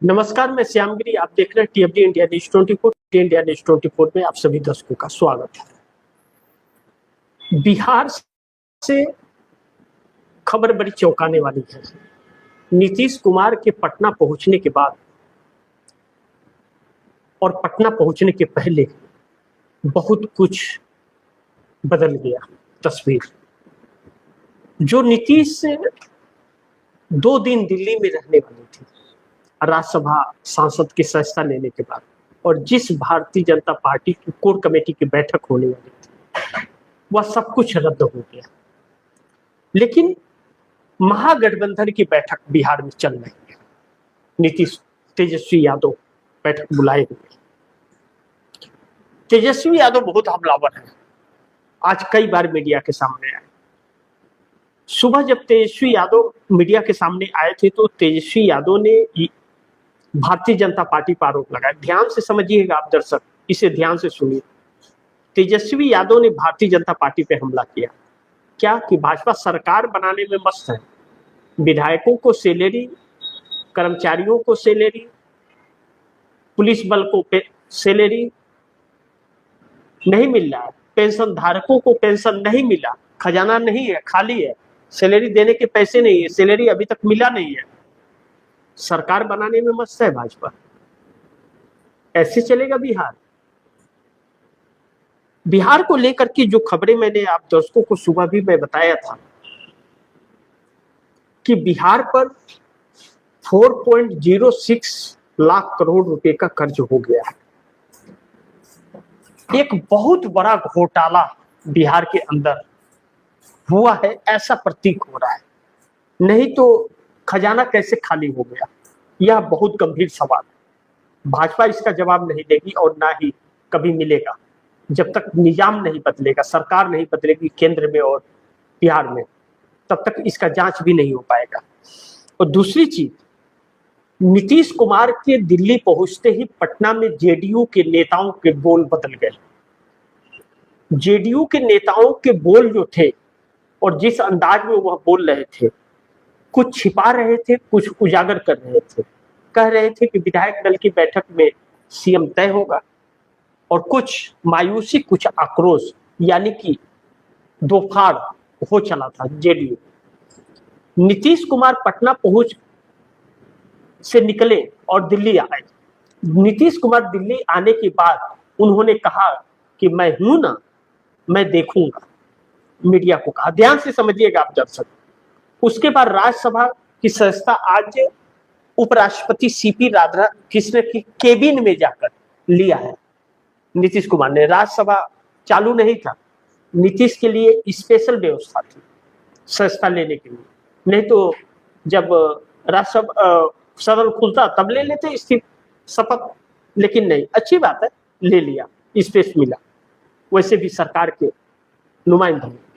नमस्कार, मैं श्यामगिरी। आप देख रहे हैं टीएफडी इंडिया न्यूज 24। इंडिया न्यूज 24 में आप सभी दर्शकों का स्वागत है। बिहार से खबर बड़ी चौंकाने वाली है। नीतीश कुमार के पटना पहुंचने के बाद और पटना पहुंचने के पहले बहुत कुछ बदल गया तस्वीर। जो नीतीश से 2 दिन दिल्ली में रहने वाली थी राज्यसभा सांसद की सदस्यता लेने के बाद, और जिस भारतीय जनता पार्टी की कोर कमेटी की बैठक होने वाली थी, वह सब कुछ रद्द हो गया। लेकिन महागठबंधन की बैठक बिहार में चल रही है। नीतीश तेजस्वी यादव बैठक बुलाए हुए। तेजस्वी यादव बहुत हमलावर है। आज कई बार मीडिया के सामने आए। सुबह जब तेजस्वी यादव मीडिया के सामने आए थे तो तेजस्वी यादव ने भारतीय जनता पार्टी पर आरोप लगाया। ध्यान से समझिएगा आप दर्शक, इसे ध्यान से सुनिए। तेजस्वी यादव ने भारतीय जनता पार्टी पे हमला किया। क्या कि भाजपा सरकार बनाने में मस्त है। विधायकों को सैलरी, कर्मचारियों को सैलरी, पुलिस बल को सैलरी नहीं मिल रहा है, पेंशन धारकों को पेंशन नहीं मिला, खजाना नहीं है, खाली है, सैलरी देने के पैसे नहीं है, सैलरी अभी तक मिला नहीं है। सरकार बनाने में मस्त है भाजपा। ऐसे चलेगा बिहार? बिहार को लेकर के जो खबरें मैंने आप दर्शकों को सुबह भी मैं बताया था कि बिहार पर 4.06 लाख करोड़ रुपए का कर्ज हो गया है। एक बहुत बड़ा घोटाला बिहार के अंदर हुआ है, ऐसा प्रतीक हो रहा है। नहीं तो खजाना कैसे खाली हो गया, यह बहुत गंभीर सवाल है। भाजपा इसका जवाब नहीं देगी और ना ही कभी मिलेगा जब तक निजाम नहीं बदलेगा, सरकार नहीं बदलेगी केंद्र में और बिहार में, तब तक इसका जांच भी नहीं हो पाएगा। और दूसरी चीज, नीतीश कुमार के दिल्ली पहुंचते ही पटना में जेडीयू के नेताओं के बोल बदल गए। जेडीयू के नेताओं के बोल जो थे और जिस अंदाज में वह बोल रहे थे, कुछ छिपा रहे थे, कुछ उजागर कर रहे थे। कह रहे थे कि विधायक दल की बैठक में सीएम तय होगा, और कुछ मायूसी, कुछ आक्रोश, यानी कि दो फाड़ हो चला था जेडीयू। नीतीश कुमार पटना पहुंच से निकले और दिल्ली आए। नीतीश कुमार दिल्ली आने के बाद उन्होंने कहा कि मैं हूं ना, मैं देखूंगा। मीडिया को कहा। ध्यान से समझिएगा आप दर्शक। उसके बाद राज्यसभा की सदस्यता आज उपराष्ट्रपति सीपी राधाकृष्णन की केबिन में जाकर लिया है नीतीश कुमार ने। राज्यसभा चालू नहीं था, नीतीश के लिए स्पेशल व्यवस्था थी सदस्यता लेने के लिए। नहीं तो जब राज्यसभा सदन खुलता तब ले लेते स्थित शपथ, लेकिन नहीं, अच्छी बात है, ले लिया, स्पेस मिला। वैसे भी सरकार के नुमाइंदे।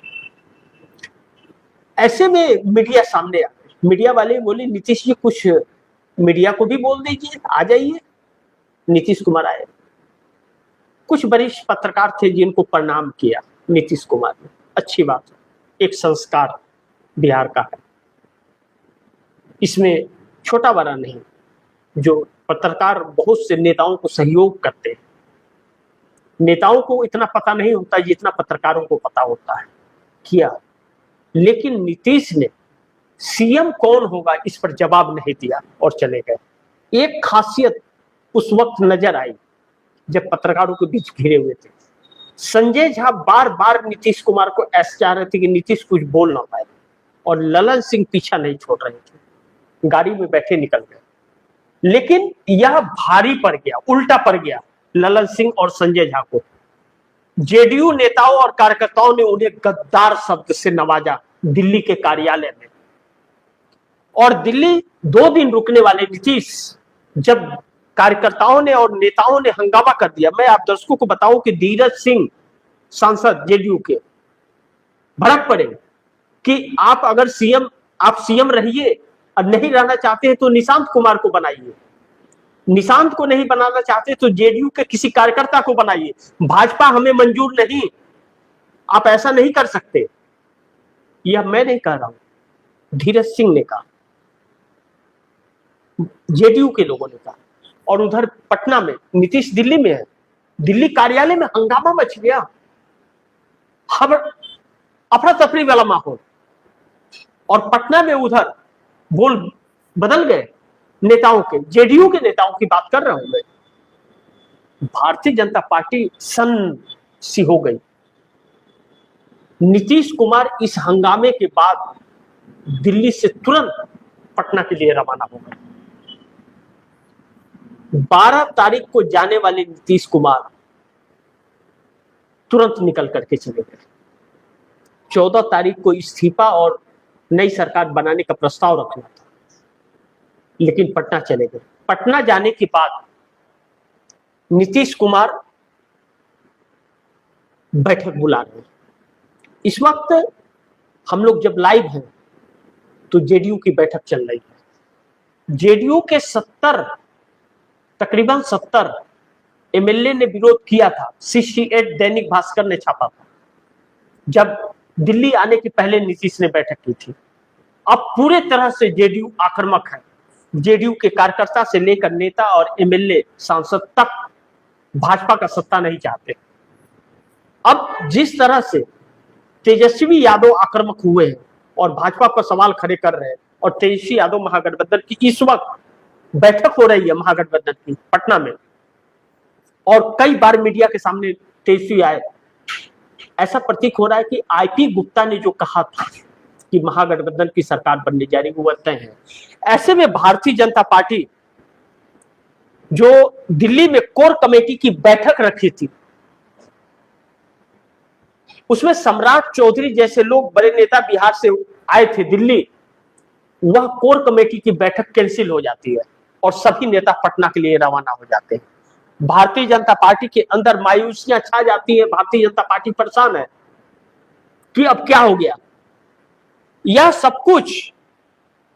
ऐसे में मीडिया सामने आ गई। मीडिया वाले बोले नीतीश जी कुछ मीडिया को भी बोल दीजिए, आ जाइए। नीतीश कुमार आए। कुछ वरिष्ठ पत्रकार थे जिनको प्रणाम किया नीतीश कुमार ने। अच्छी बात है, एक संस्कार बिहार का है, इसमें छोटा बड़ा नहीं। जो पत्रकार बहुत से नेताओं को सहयोग करते हैं, नेताओं को इतना पता नहीं होता जितना पत्रकारों को पता होता है, किया। लेकिन नीतीश ने सीएम कौन होगा इस पर जवाब नहीं दिया और चले गए। एक खासियत उस वक्त नजर आई जब पत्रकारों के बीच घिरे हुए थे। संजय झा बार बार नीतीश कुमार को ऐसा चाह रहे थे कि नीतीश कुछ बोल ना पाए, और ललन सिंह पीछा नहीं छोड़ रहे थे, गाड़ी में बैठे निकल गए। लेकिन यह भारी पड़ गया, उल्टा पड़ गया ललन सिंह और संजय झा को। जेडीयू नेताओं और कार्यकर्ताओं ने उन्हें गद्दार शब्द से नवाजा दिल्ली के कार्यालय में। और दिल्ली 2 दिन रुकने वाले नीतीश, जब कार्यकर्ताओं ने और नेताओं ने हंगामा कर दिया। मैं आप दर्शकों को बताऊं कि धीरज सिंह सांसद जेडीयू के भड़क पड़े कि आप अगर आप सीएम रहिए और नहीं रहना चाहते हैं तो निशांत कुमार को बनाइए, निशांत को नहीं बनाना चाहते तो जेडीयू के किसी कार्यकर्ता को बनाइए, भाजपा हमें मंजूर नहीं, आप ऐसा नहीं कर सकते। यह मैं नहीं कह रहा हूं, धीरज सिंह ने कहा। जेडीयू के लोगों ने कहा। और उधर पटना में नीतीश दिल्ली में है, दिल्ली कार्यालय में हंगामा मच गया, अफरा तफरी वाला माहौल। और पटना में उधर बोल बदल गए नेताओं के, जेडीयू के नेताओं की बात कर रहा हूं मैं। भारतीय जनता पार्टी सन्न सी हो गई। नीतीश कुमार इस हंगामे के बाद दिल्ली से तुरंत पटना के लिए रवाना हो गए। 12 तारीख को जाने वाले नीतीश कुमार तुरंत निकल करके चले गए। 14 तारीख को इस्तीफा और नई सरकार बनाने का प्रस्ताव रखना था, लेकिन पटना चले गए। पटना जाने के बाद नीतीश कुमार बैठक बुला रहे हैं। इस वक्त हम लोग जब लाइव हैं तो जेडीयू की बैठक चल रही है। जेडीयू के तकरीबन 70 एमएलए ने विरोध किया था। 68 दैनिक भास्कर ने छापा था जब दिल्ली आने के पहले नीतीश ने बैठक की थी। अब पूरे तरह से जेडीयू आक्रामक है। जेडीयू के कार्यकर्ता से लेकर नेता और एमएलए सांसद तक भाजपा का सत्ता नहीं चाहते। अब जिस तरह से तेजस्वी यादव आक्रामक हुए हैं और भाजपा पर सवाल खड़े कर रहे हैं, और तेजस्वी यादव महागठबंधन की इस वक्त बैठक हो रही है महागठबंधन की पटना में, और कई बार मीडिया के सामने तेजस्वी आए, ऐसा प्रतीक हो रहा है कि आईपी गुप्ता ने जो कहा था कि महागठबंधन की सरकार बनने जा रही वो तय है। ऐसे में भारतीय जनता पार्टी जो दिल्ली में कोर कमेटी की बैठक रखी थी, उसमें सम्राट चौधरी जैसे लोग, बड़े नेता बिहार से आए थे दिल्ली, वह कोर कमेटी की बैठक कैंसिल हो जाती है और सभी नेता पटना के लिए रवाना हो जाते हैं। भारतीय जनता पार्टी के अंदर मायूसियां छा जाती है। भारतीय जनता पार्टी परेशान है कि अब क्या हो गया। यह सब कुछ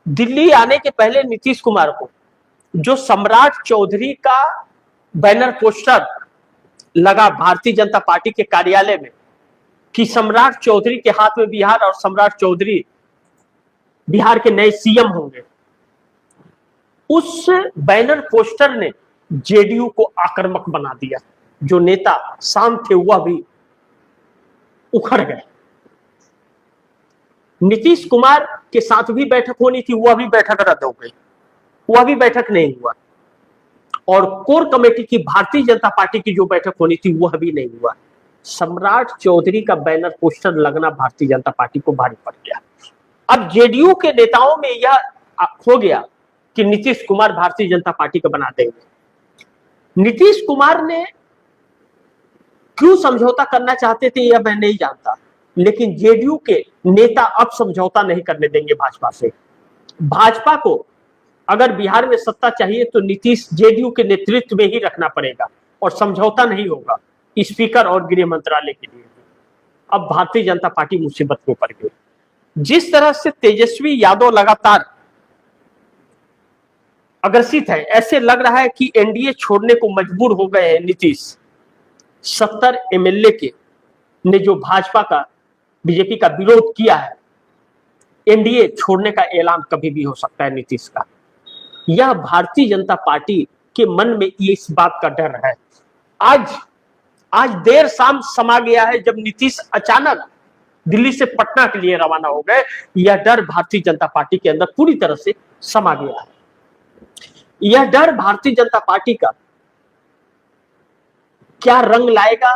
दिल्ली आने के पहले नीतीश कुमार को जो सम्राट चौधरी का बैनर पोस्टर लगा भारतीय जनता पार्टी के कार्यालय में कि सम्राट चौधरी के हाथ में बिहार और सम्राट चौधरी बिहार के नए सीएम होंगे, उस बैनर पोस्टर ने जेडीयू को आक्रामक बना दिया। जो नेता शांत थे वह भी उखड़ गए। नीतीश कुमार के साथ भी बैठक होनी थी, वह भी बैठक रद्द हो गई, वह भी बैठक नहीं हुआ। और कोर कमेटी की भारतीय जनता पार्टी की जो बैठक होनी थी वह भी नहीं हुआ। सम्राट चौधरी का बैनर पोस्टर लगना भारतीय जनता पार्टी को भारी पड़ गया। अब जेडीयू के नेताओं में यह हो गया कि नीतीश कुमार भारतीय जनता पार्टी को बना देंगे। नीतीश कुमार ने क्यों समझौता करना चाहते थे यह मैं नहीं जानता, लेकिन जेडीयू के नेता अब समझौता नहीं करने देंगे भाजपा से। भाजपा को अगर बिहार में सत्ता चाहिए तो नीतीश जेडीयू के नेतृत्व में ही रखना पड़ेगा और समझौता नहीं होगा स्पीकर और गृह मंत्रालय के लिए। अब भारतीय जनता पार्टी मुसीबत में पड़ गई। जिस तरह से तेजस्वी यादव लगातार अग्रसित है, ऐसे लग रहा है कि एनडीए छोड़ने को मजबूर हो गए हैं नीतीश। 70 एमएलए के ने जो भाजपा का, बीजेपी का विरोध किया है, एनडीए छोड़ने का ऐलान कभी भी हो सकता है नीतीश का। यह भारतीय जनता पार्टी के मन में इस बात का डर है। आज देर शाम समा गया है जब नीतीश अचानक दिल्ली से पटना के लिए रवाना हो गए। यह डर भारतीय जनता पार्टी के अंदर पूरी तरह से समा गया है। यह डर भारतीय जनता पार्टी का क्या रंग लाएगा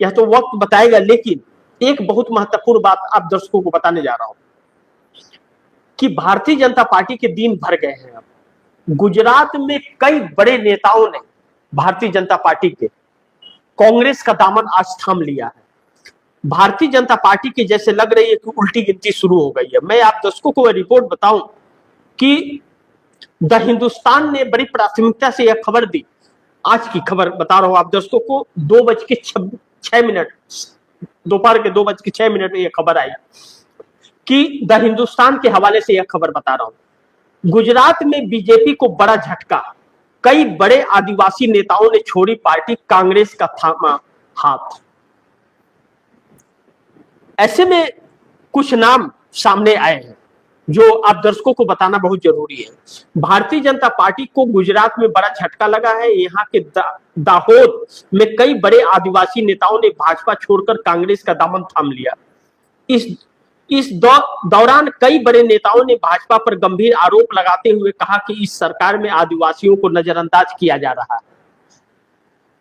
यह तो वक्त बताएगा, लेकिन एक बहुत महत्वपूर्ण बात आप दर्शकों को बताने जा रहा हूं कि भारतीय जनता पार्टी के दिन भर गए हैं। अब गुजरात में कई बड़े नेताओं ने भारतीय जनता पार्टी के कांग्रेस का दामन आज थाम लिया है। भारतीय जनता पार्टी की जैसे लग रही है कि उल्टी गिनती शुरू हो गई है। मैं आप दर्शकों को रिपोर्ट बताऊं कि द हिंदुस्तान ने बड़ी प्राथमिकता से यह खबर दी। आज की खबर बता रहा हूं आप दर्शकों को, 2:06 दोपहर के 2:06 में यह खबर आई कि द हिंदुस्तान के हवाले से यह खबर बता रहा हूं। गुजरात में बीजेपी को बड़ा झटका, कई बड़े आदिवासी नेताओं ने छोड़ी पार्टी, कांग्रेस का थामा हाथ। ऐसे में कुछ नाम सामने आए हैं जो आप दर्शकों को बताना बहुत जरूरी है। भारतीय जनता पार्टी को गुजरात में बड़ा झटका लगा है। यहाँ के दाहोद में कई बड़े आदिवासी नेताओं ने भाजपा छोड़कर कांग्रेस का दामन थाम लिया। इस दौरान कई बड़े नेताओं ने भाजपा पर गंभीर आरोप लगाते हुए कहा कि इस सरकार में आदिवासियों को नजरअंदाज किया जा रहा है।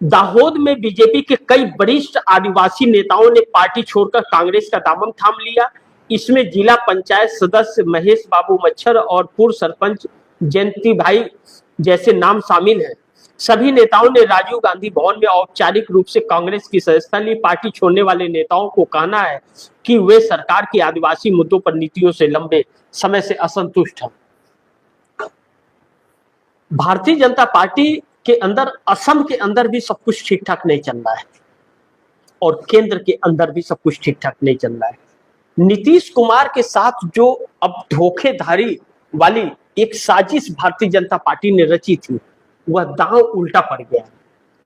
दाहोद में बीजेपी के कई वरिष्ठ आदिवासी नेताओं ने पार्टी छोड़कर कांग्रेस का दामन थाम लिया। इसमें जिला पंचायत सदस्य महेश बाबू मच्छर और पूर्व सरपंच जयंती भाई जैसे नाम शामिल हैं। सभी नेताओं ने राजीव गांधी भवन में औपचारिक रूप से कांग्रेस की सदस्यता ली। पार्टी छोड़ने वाले नेताओं को कहना है कि वे सरकार की आदिवासी मुद्दों पर नीतियों से लंबे समय से असंतुष्ट हैं। भारतीय जनता पार्टी के अंदर, असम के अंदर भी सब कुछ ठीक ठाक नहीं चल रहा है और केंद्र के अंदर भी सब कुछ ठीक ठाक नहीं चल रहा है। नीतीश कुमार के साथ जो अब धोखेधारी वाली एक साजिश भारतीय जनता पार्टी ने रची थी, वह दांव उल्टा पड़ गया।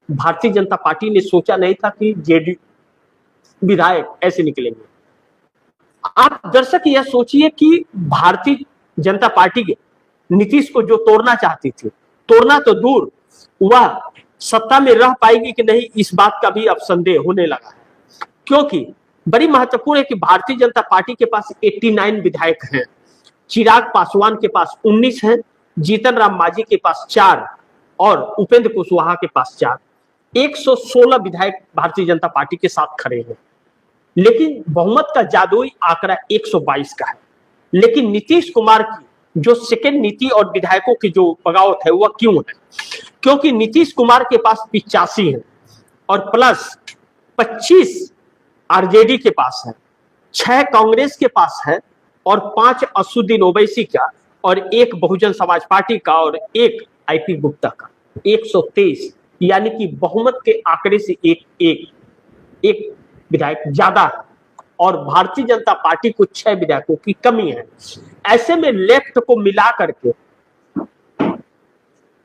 भारतीय जनता पार्टी ने सोचा नहीं था कि जेडीयू विधायक ऐसे निकलेंगे। आप दर्शक यह सोचिए कि भारतीय जनता पार्टी के नीतीश को जो तोड़ना चाहती थी, तोड़ना तो दूर, वह सत्ता में रह पाएगी कि नहीं, इस बात का भी अब संदेह होने लगा है। क्योंकि बड़ी महत्वपूर्ण है कि भारतीय जनता पार्टी के पास 89 विधायक हैं, चिराग पासवान के पास 19 हैं, जीतन राम मांझी के पास 4 और उपेंद्र कुशवाहा के पास 4। 116 विधायक भारतीय जनता पार्टी के साथ खड़े हैं। लेकिन बहुमत का जादुई आंकड़ा 122 का है। लेकिन नीतीश कुमार की जो सेकेंड नीति और विधायकों की जो बगावत है वह क्यों है? क्योंकि नीतीश कुमार के पास 85 है और प्लस 25 आरजेडी के पास है, 6 कांग्रेस के पास है और 5 असुद्दीन ओवैसी का और 1 बहुजन समाज पार्टी का और 1 आईपी गुप्ता का। 123, यानी कि बहुमत के आंकड़े से एक विधायक ज्यादा है और भारतीय जनता पार्टी को 6 विधायकों की कमी है। ऐसे में लेफ्ट को मिला करके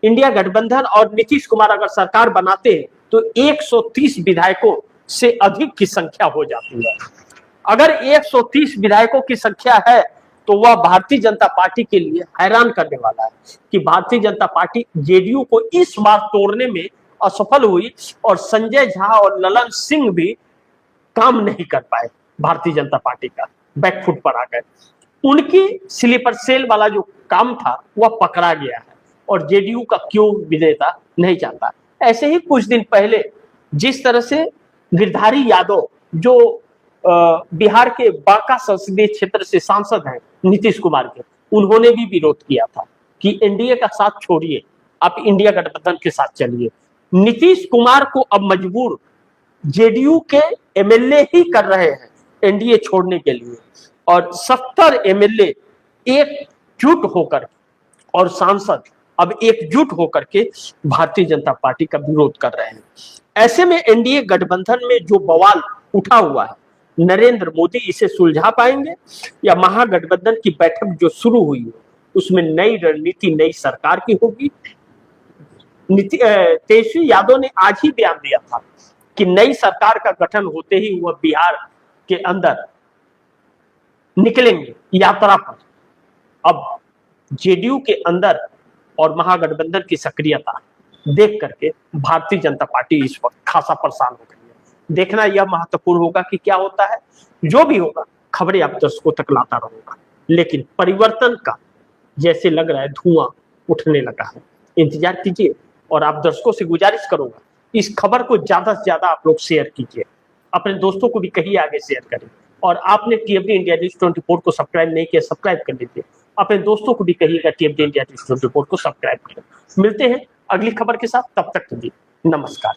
इंडिया गठबंधन और नीतीश कुमार अगर सरकार बनाते हैं तो 130 विधायकों से अधिक की संख्या हो जाती है। अगर 130 विधायकों की संख्या है तो वह भारतीय जनता पार्टी के लिए हैरान करने वाला है कि भारतीय जनता पार्टी जेडीयू को इस बार तोड़ने में असफल हुई और संजय झा और ललन सिंह भी काम नहीं कर पाए। भारतीय जनता पार्टी का बैकफुट पर आ गए। उनकी स्लीपर सेल वाला जो काम था वह पकड़ा गया है और जेडीयू का क्यों विजेता नहीं चाहता। ऐसे ही कुछ दिन पहले जिस तरह से गिरधारी यादव जो बिहार के बांका संसदीय क्षेत्र से सांसद हैं नीतीश कुमार के, उन्होंने भी विरोध किया था कि एनडीए का साथ छोड़िए, आप इंडिया गठबंधन के साथ चलिए। नीतीश कुमार को अब मजबूर जेडीयू के एमएलए ही कर रहे हैं एनडीए छोड़ने के लिए और 70 एमएलए एकजुट होकर और सांसद अब एकजुट होकर के भारतीय जनता पार्टी का विरोध कर रहे हैं। ऐसे में एनडीए गठबंधन में जो बवाल उठा हुआ है, नरेंद्र मोदी इसे सुलझा पाएंगे या महागठबंधन की बैठक जो शुरू हुई है उसमें नई रणनीति, नई सरकार की होगी? तेजस्वी यादव ने आज ही बयान दिया था कि नई सरकार का गठन होते ही वह बिहार के अंदर निकलेंगे यात्रा पर। अब जेडीयू के अंदर और महागठबंधन की सक्रियता देख करके भारतीय जनता पार्टी इस वक्त खासा परेशान हो गई है। देखना यह महत्वपूर्ण होगा कि क्या होता है। जो भी होगा खबरें आप दर्शकों तक लाता रहूंगा, लेकिन परिवर्तन का जैसे लग रहा है धुआं उठने लगा है। इंतजार कीजिए और आप दर्शकों से गुजारिश करूंगा इस खबर को ज्यादा से ज्यादा आप लोग शेयर कीजिए, अपने दोस्तों को भी कहिए आगे शेयर करें। और आपने टीएफडी इंडिया न्यूज 24 को सब्सक्राइब नहीं किया, सब्सक्राइब कर लीजिए। अपने दोस्तों को भी कहिएगा टीएफडी इंडिया न्यूज 24 को सब्सक्राइब करें। मिलते हैं अगली खबर के साथ, तब तक के लिए नमस्कार।